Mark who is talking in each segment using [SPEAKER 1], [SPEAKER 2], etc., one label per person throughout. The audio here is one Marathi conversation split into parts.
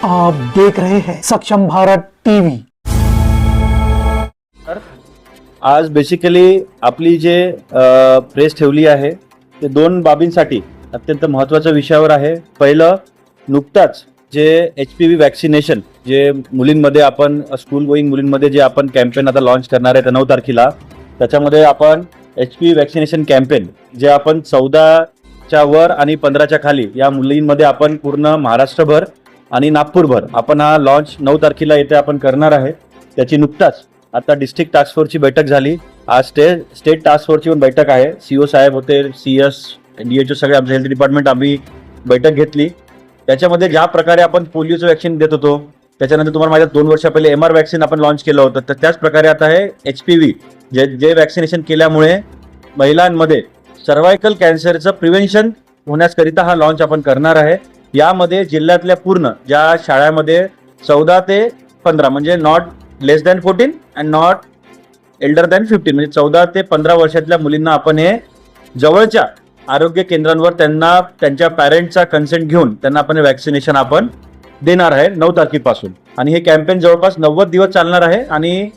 [SPEAKER 1] आप देख रहे हैं सक्षम भारत टीव्ही।
[SPEAKER 2] आज बेसिकली आपली जे प्रेस ठेवली आहे ते दोन बाबींसाठी अत्यंत महत्त्वाच्या विषयावर आहे। पहिलं, नुकताच जे HPV वॅक्सिनेशन जे मुलींमध्ये आपण स्कूल गोईंग मुलींमध्ये जे आपण कॅम्पेन आता लॉन्च करणार आहे 9 तारखेला, त्याच्यामध्ये आपण HPV वॅक्सिनेशन कॅम्पेन जे आपण 14च्या वर आणि 15च्या खाली या मुलींमध्ये आपण पूर्ण महाराष्ट्रभर आणि नागपूरभर आपण हा लॉन्च 9 तारखेला येथे आपण करणार आहे। त्याची नुकताच आता डिस्ट्रिक्ट टास्क फोर्सची बैठक झाली। आज स्टेट टास्क फोर्सची पण बैठक आहे। CO साहेब होते, CS DHO सगळे आमचे हेल्थ डिपार्टमेंट आम्ही बैठक घेतली। त्याच्यामध्ये ज्या प्रकारे आपण पोलिओचं व्हॅक्सिन देत होतो, त्याच्यानंतर तुम्हाला माहिती आहे 2 वर्षा पहिले MR वॅक्सिन आपण लॉन्च केलं होतं, तर त्याच प्रकारे आता हे HPV जे वॅक्सिनेशन केल्यामुळे महिलांमध्ये सर्वायकल कॅन्सरचं प्रिव्हेन्शन होण्याकरिता हा लॉन्च आपण करणार आहे। यामध्ये जिल्ह्यातल्या पूर्ण ज्या शाळांमध्ये 14 ते 15 म्हणजे not less than 14 and not Elder than 15 म्हणजे 14 ते 15 वर्षातल्या मुलींना आपण हे जवळच्या आरोग्य केंद्रांवर त्यांना त्यांच्या पॅरेंटचा कन्सेंट घेऊन त्यांना आपण वॅक्सिनेशन आपण देणार आहे 9 तारखेपासून। आणि हे कॅम्पेन जवळपास 90 दिवस चालणार आहे आणि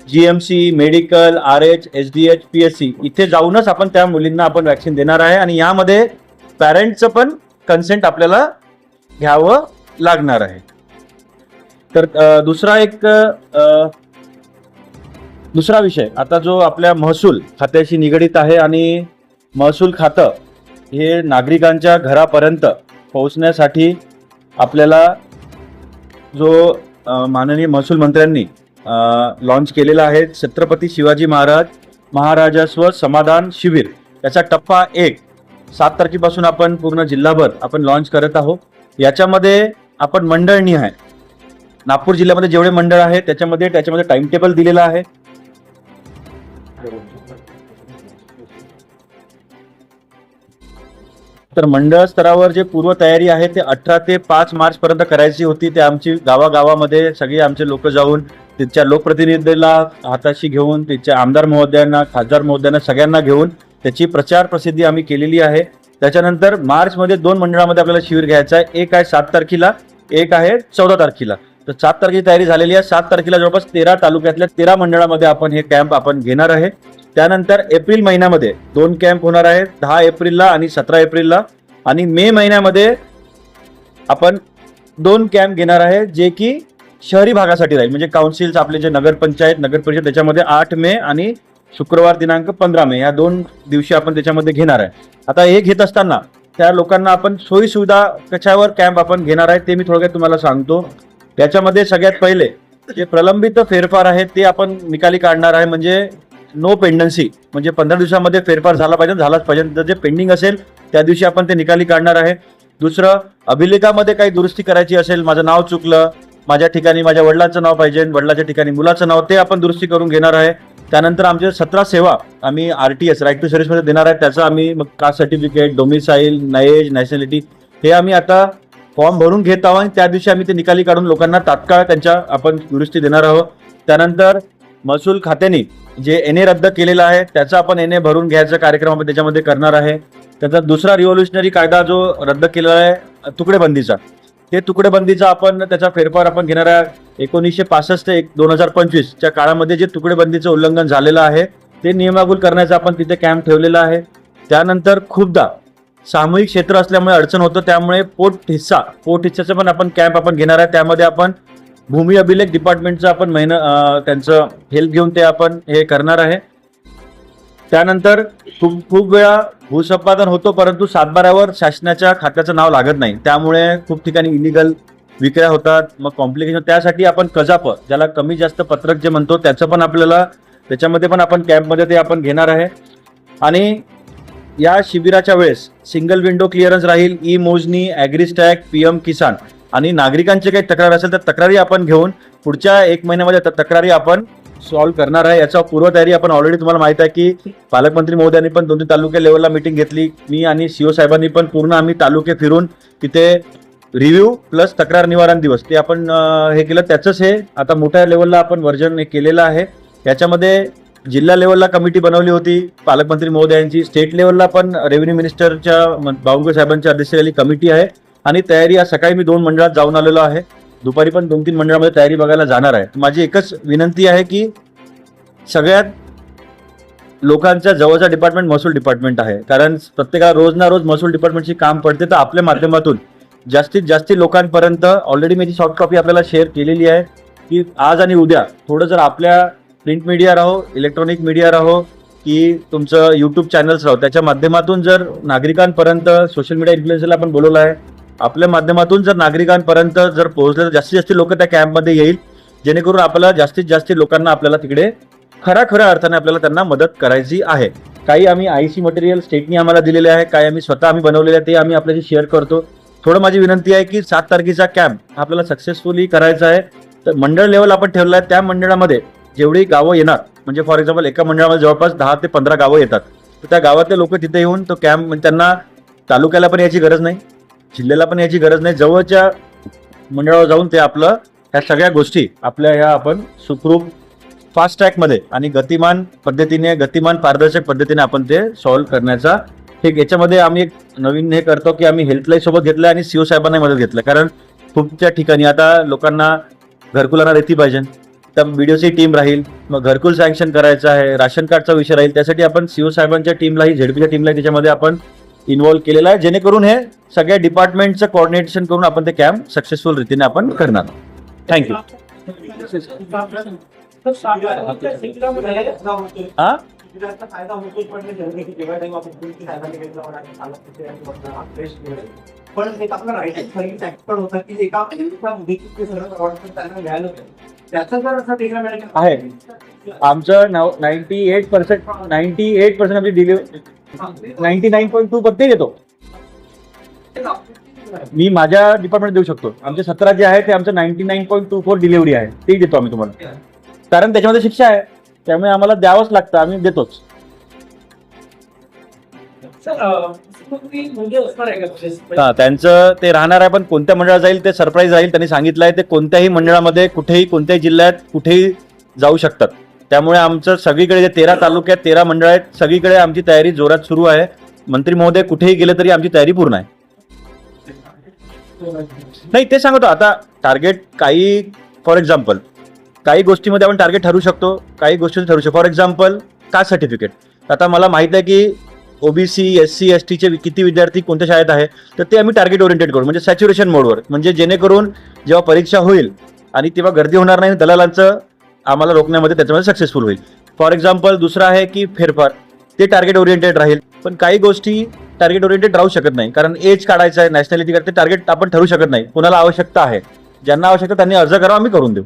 [SPEAKER 2] GMC, medical, RH, SDH, PSC इथे जाऊनच आपण त्या मुलींना आपण वॅक्सिन देणार आहे। आणि यामध्ये पॅरेंटचं पण कन्सेंट आपल्याला घ्यावं लागणार आहे। तर दुसरा विषय आता जो आपल्या महसूल खात्याशी निगडित आहे आणि महसूल खातं हे नागरिकांच्या घरापर्यंत पोहोचण्यासाठी आपल्याला जो माननीय महसूल मंत्र्यांनी लॉन्च केलेला आहे छत्रपती शिवाजी महाराजस्व समाधान शिबिर, याचा टप्पा 1 7 तारखेपासून आपण पूर्ण जिल्हाभर आपण लॉन्च करत आहोत। याच्यामध्ये आपण मंडळनिहाय नागपूर जिल्ह्यामध्ये जेवढे मंडळ आहे त्याच्यामध्ये टाइम टेबल दिलेला आहे। तर मंडळ स्तरावर जे पूर्व तयारी आहे ते 18 ते 5 मार्च पर्यंत करायची होती। ते आमची गावागावामध्ये सगळे आमचे लोक जाऊन तिथच्या लोकप्रतिनिधीला हाताशी घेऊन तिथच्या आमदार महोदयांना, खासदार महोदयांना सगळ्यांना घेऊन त्याची प्रचार प्रसिद्धी आम्ही केलेली आहे। त्याच्यानंतर मार्च मध्ये 2 मंडळामध्ये आपल्याला शिबिर घ्यायचं आहे, एक आहे 7 तारखेला, एक आहे 14 तारखेला। तर 7 तारखेची तयारी झालेली आहे। 7 तारखेला जवळपास 13 तालुक्यातल्या 13 मंडळामध्ये आपण हे कॅम्प आपण घेणार आहे। त्यानंतर एप्रिल महिन्यामध्ये 2 कॅम्प होणार आहेत, 10 एप्रिलला आणि 17 एप्रिलला। आणि मे महिन्यामध्ये आपण 2 कॅम्प घेणार आहे जे की शहरी भागासाठी राहील, म्हणजे काउन्सिल्स आपले जे नगरपंचायत नगर परिषद त्याच्यामध्ये 8 मे आणि शुक्रवार दिनांक 15 मे या 2 दिवशी आपण त्याच्यामध्ये घेणार आहे। आता हे घेत असताना त्या लोकांना आपण सोयी सुविधा कशावर कॅम्प आपण घेणार आहे ते मी थोडक्यात तुम्हाला सांगतो। त्याच्यामध्ये सगळ्यात पहिले जे प्रलंबित फेरफार आहेत ते आपण निकाली काढणार आहे, म्हणजे नो पेंडन्सी, म्हणजे 15 दिवसामध्ये फेरफार झाला पाहिजे, झालाच पाहिजे। जर जे पेंडिंग असेल त्या दिवशी आपण ते निकाली काढणार आहे। दुसरं, अभिलेखामध्ये काही दुरुस्ती करायची असेल, माझं नाव चुकलं, माझ्या ठिकाणी माझ्या वडिलांचं नाव पाहिजे, वडिलाच्या ठिकाणी मुलाचं नाव, ते आपण दुरुस्ती करून घेणार आहे। त्यानंतर आमचे 17 सेवा आम्ही RTS राईट टू सर्व्हिसमध्ये देणार आहे। त्याचं आम्ही मग caste certificate, domicile, age, nationality हे आम्ही आता फॉर्म भरून घेत आहोत आणि त्या दिवशी आम्ही ते निकाली काढून लोकांना तात्काळ त्यांच्या आपण दुरुस्ती देणार आहोत। त्यानंतर महसूल खात्याने जे NA रद्द केलेला आहे त्याचा आपण NA भरून घ्यायचा कार्यक्रम आपण त्याच्यामध्ये करणार आहे। त्याचा दुसरा रिव्होल्युशनरी कायदा जो रद्द केलेला आहे तुकडेबंदीचा, ते तुकडेबंदीचा आपण त्याचा फेरफार आपण घेणार आहे। 1965 ते 2025 च्या काळामध्ये जे तुकडेबंदीचं उल्लंघन झालेलं आहे ते नियमाकुल करण्याचा आपण तिथे कॅम्प ठेवलेला आहे। त्यानंतर खूपदा सामूहिक क्षेत्र असल्यामुळे अडचण होतं, त्यामुळे पोट हिस्साचं पण आपण कॅम्प आपण घेणार आहे। त्यामध्ये आपण भूमी अभिलेख डिपार्टमेंटचं आपण त्यांचं हेल्प घेऊन ते आपण हे करणार आहे। त्यानंतर खूप वेळा भूसंपादन होतो परंतु सातबाऱ्यावर शासनाच्या खात्याचं नाव लागत नाही, त्यामुळे खूप ठिकाणी इलिगल विक्र्या होतात, मग कॉम्प्लिकेशन। त्यासाठी आपण कजाप ज्याला कमी जास्त पत्रक जे म्हणतो त्याचं पण आपल्याला त्याच्यामध्ये पण आपण कॅम्पमध्ये ते आपण घेणार आहे। आणि या शिबिराच्या वेळेस सिंगल विंडो क्लिअरन्स राहील, ई मोजणी, ॲग्रिस्टॅग, PM किसान आणि नागरिकांचे काही तक्रार असेल तर तक्रारी आपण घेऊन पुढच्या 1 महिन्यामध्ये तक्रारी आपण सॉल्व्ह करणार आहे। याचा पूर्वतयारी आपण ऑलरेडी तुम्हाला माहित आहे की पालकमंत्री महोदयांनी पण 2-3 तालुके लेवलला मीटिंग घेतली, मी आणि CO साहेबांनी पण पूर्ण आम्ही तालुके फिरून तिथे रिव्ह्यू प्लस तक्रार निवारण दिवस ते आपण हे केलं। त्याचंच हे आता मोठ्या लेवलला आपण वर्जन केलेलं आहे। याच्यामध्ये जिल्हा लेवलला कमिटी बनवली होती पालकमंत्री महोदयांची, स्टेट लेवलला पण रेव्हेन्यू मिनिस्टरच्या बावनकुळे साहेबांच्या अध्यक्षतेखाली कमिटी आहे आणि तयारी आज सकाळी मी 2 मंडळात जाऊन आलेलो आहे, दुपारी पण 2-3 मंडळामध्ये तयारी बघायला जाणार आहे. माझी एकच विनंती आहे की सगळ्यात लोकांच्या जवळचा डिपार्टमेंट महसूल डिपार्टमेंट आहे, कारण प्रत्येकाला रोज ना रोज महसूल डिपार्टमेंटची काम पडते. तर आपल्या माध्यमातून जास्तीत जास्त लोकांपर्यंत ऑलरेडी मी सॉफ्ट कॉपी आपल्याला शेअर केलेली आहे की आज आणि उद्या थोडं जर आपल्या प्रिंट मीडिया राहो, इलेक्ट्रॉनिक मीडिया राहो की तुमचं यूट्यूब चॅनल्स राहो, त्याच्या माध्यमातून जर नागरिकांपर्यंत सोशल मीडिया इन्फ्लुएन्सरला आपण बोलवलं आहे, आपल्या माध्यमातून जर नागरिकांपर्यंत जर पोहोचलं तर जास्तीत जास्त लोक त्या कॅम्पमध्ये येईल, जेणेकरून आपल्याला जास्तीत जास्त लोकांना आपल्याला तिकडे खऱ्या अर्थाने आपल्याला त्यांना मदत करायची आहे. काही आम्ही आयसी मटेरियल स्टेटनी आम्हाला दिलेले आहे, काही आम्ही स्वतः आम्ही बनवलेले आहे, ते आम्ही आपल्याशी शेअर करतो. थोडं माझी विनंती आहे की 7 तारखेचा कॅम्प आपल्याला सक्सेसफुली करायचा आहे. तर मंडळ लेवल आपण ठेवलं आहे, त्या मंडळामध्ये जेवढी गावं येणार, म्हणजे फॉर एक्झाम्पल एका मंडळामध्ये जवळपास 10 ते 15 गावं येतात, तर त्या गावातले लोक तिथे येऊन तो कॅम्प, म्हणजे त्यांना तालुक्याला पण यायची गरज नाही, जिल्ह्याला पण यायची गरज नाही, जवळच्या मंडळावर जाऊन ते आपलं ह्या सगळ्या गोष्टी आपल्या ह्या आपण सुखरूप फास्ट ट्रॅकमध्ये आणि गतिमान पारदर्शक पद्धतीने आपण ते सॉल्व्ह करण्याचा याच्यामध्ये आम्ही एक नवीन हे करतो की आम्ही हेल्पलाईन सोबत घेतलं आणि सीओ साहेबांना मदत घेतलं. कारण खूपच्या ठिकाणी आता लोकांना घरकुलांना रेती पाहिजे, तर व्हिडिओची टीम राहील, मग घरकुल सँक्शन करायचं आहे, राशन कार्डचा विषय राहील, त्यासाठी आपण सीओ साहेबांच्या टीमलाही झेडपीच्या टीमलाही त्याच्यामध्ये आपण इन्व्हॉल्व्ह केलेला आहे, जेणेकरून हे सगळ्या डिपार्टमेंटचं कोऑर्डिनेशन करून आपण ते कॅम्प सक्सेसफुल रीतीने आपण करणार. थँक्यू. हा
[SPEAKER 3] पण एक आपला राईट पण होता की एका त्याचा जर असा वेगळा मिळाला
[SPEAKER 2] आहे. आमचं 98% आमची डिलिव्हरी 99.2% देतो. मी माझ्या डिपार्टमेंट देऊ शकतो. आमचे 17 जे आहे ते आमचं 99.24 डिलिव्हरी आहे, ती देतो आम्ही तुम्हाला, कारण त्याच्यामध्ये शिक्षा आहे, त्यामुळे आम्हाला द्यावंच लागतं, आम्ही देतोच. त्यांचं ते राहणार आहे, पण कोणत्या मंडळात जाईल ते सरप्राईज राहील. त्यांनी सांगितलं आहे ते कोणत्याही मंडळामध्ये कुठेही कोणत्याही जिल्ह्यात कुठेही जाऊ शकतात. त्यामुळे आमचं सगळीकडे जे 13 तालुक्यात 13 मंडळ आहेत, सगळीकडे आमची तयारी जोरात सुरू आहे. मंत्री महोदय कुठेही गेले तरी आमची तयारी पूर्ण आहे. नाही ते सांगतो आता टार्गेट काही, फॉर एक्झाम्पल काही गोष्टीमध्ये आपण टार्गेट ठरवू शकतो, काही गोष्टी ठरवू शकतो. फॉर एक्झाम्पल कास्ट सर्टिफिकेट, आता मला माहित आहे की ओबीसी SC ST चे किती विद्यार्थी कोणत्या शाळेत आहे, तर ते आम्ही टार्गेट ओरिएंटेड करू, म्हणजे सॅच्युरेशन मोडवर, म्हणजे जेणेकरून जेव्हा परीक्षा होईल आणि तेव्हा गर्दी होणार नाही, दलालांचं आम्हाला रोखण्यामध्ये त्याच्यामध्ये सक्सेसफुल होईल. फॉर एक्झाम्पल दुसरं आहे की फेरफार, ते टार्गेट ओरिएंटेड राहील. पण काही गोष्टी टार्गेट ओरिएंटेड राहू शकत नाही, कारण एज काढायचं आहे, नॅशनॅलिटी करते, टार्गेट आपण ठरवू शकत नाही. कोणाला आवश्यकता आहे, ज्यांना आवश्यकता त्यांनी अर्ज करावा, आम्ही करून देऊ.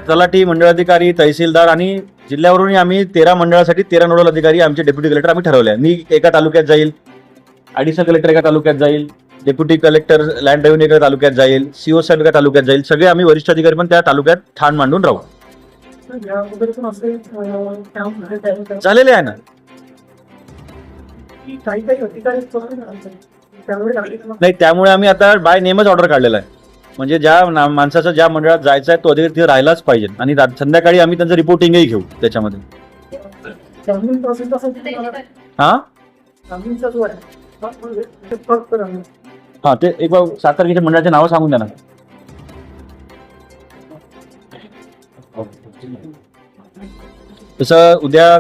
[SPEAKER 2] तलाठी, मंडळाधिकारी, तहसीलदार आणि जिल्ह्यावरून आम्ही 13 मंडळासाठी 13 नोडल अधिकारी, आमचे डेप्युटी कलेक्टर आम्ही ठरवले आहे. मी एका तालुक्यात जाईल, ॲडिशनल कलेक्टर एका तालुक्यात जाईल, डेप्युटी कलेक्टर लँड रेव्हेन्यू एका तालुक्यात जाईल, सीओ साहेब एका तालुक्यात जाईल, सगळे आम्ही वरिष्ठ अधिकारी पण त्या तालुक्यात ठाण मांडून राहू. झालेले आहे ना. नाही, त्यामुळे आम्ही आता बाय नेमच ऑर्डर काढलेला आहे, म्हणजे ज्या माणसाचं ज्या मंडळात जायचं आहे तो अधिकारी तिथे राहिलाच पाहिजे, आणि संध्याकाळी आम्ही त्यांचं रिपोर्टिंगही घेऊ त्याच्यामध्ये. हा ते एक 7 तारखेच्या मंडळाचे नावं सांगून द्या ना. तसं उद्या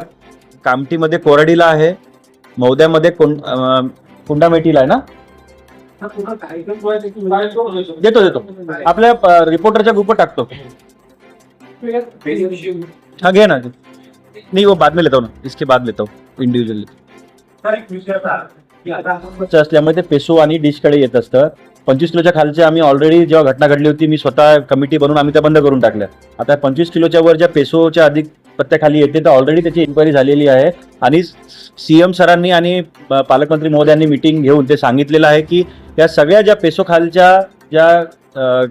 [SPEAKER 2] कामठीमध्ये कोराडीला आहे, मौद्यामध्ये कुंडामेटीला आहे ना. देतो आपल्या रिपोर्टरच्या ग्रुपवर टाकतो. हाँ घे ना, नहीं वो बाद में लेता हूँ ना, इसके बाद लेता हूँ इंडिव्हिज्युअली. असल्यामुळे ते पेसो आणि डिशकडे येत असतं. 25 किलोच्या खालचे आम्ही ऑलरेडी जेव्हा घटना घडली होती, मी स्वतः कमिटी बनवून आम्ही त्या बंद करून टाकल्या. आता 25 किलोच्या वर ज्या पेसोच्या अधिक पत्त्याखाली येते तर ऑलरेडी त्याची इन्क्वायरी झालेली आहे, आणि सीएम सरांनी आणि पालकमंत्री महोदयांनी मीटिंग घेऊन ते सांगितलेलं आहे की या सगळ्या ज्या पेसो खालच्या ज्या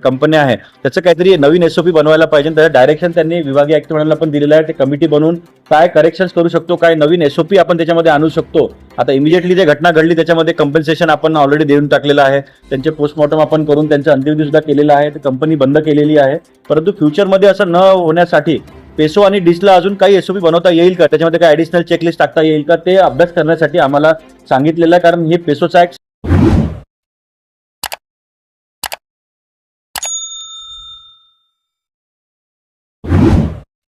[SPEAKER 2] कंपन्या आहेत त्याचं काहीतरी नवीन SOP बनवायला पाहिजे. त्याचं डायरेक्शन त्यांनी विभागीय आयुक्त मंडळाला पण दिलेलं आहे. ते कमिटी बनवून काय करेक्शन्स करू शकतो, काय नवीन SOP आपण त्याच्यामध्ये आणू शकतो. आता इमिजिएटली जे घटना घडली त्याच्यामध्ये कम्पेन्सेशन आपण ऑलरेडी देऊन टाकलेलं आहे, त्यांचे पोस्टमॉर्टम आपण करून त्यांचं अंत्यविधी सुद्धा केलेलं आहे, कंपनी बंद केलेली आहे. परंतु फ्युचरमध्ये असं न होण्यासाठी पेसो आणि डिशला अजून काही एसओपी बनवता येईल का, त्याच्यामध्ये काही ऍडिशनल चेकलिस्ट टाकता येईल का, ते अभ्यास करण्यासाठी आम्हाला सांगितलेलं आहे. कारण हे पेसोचा एक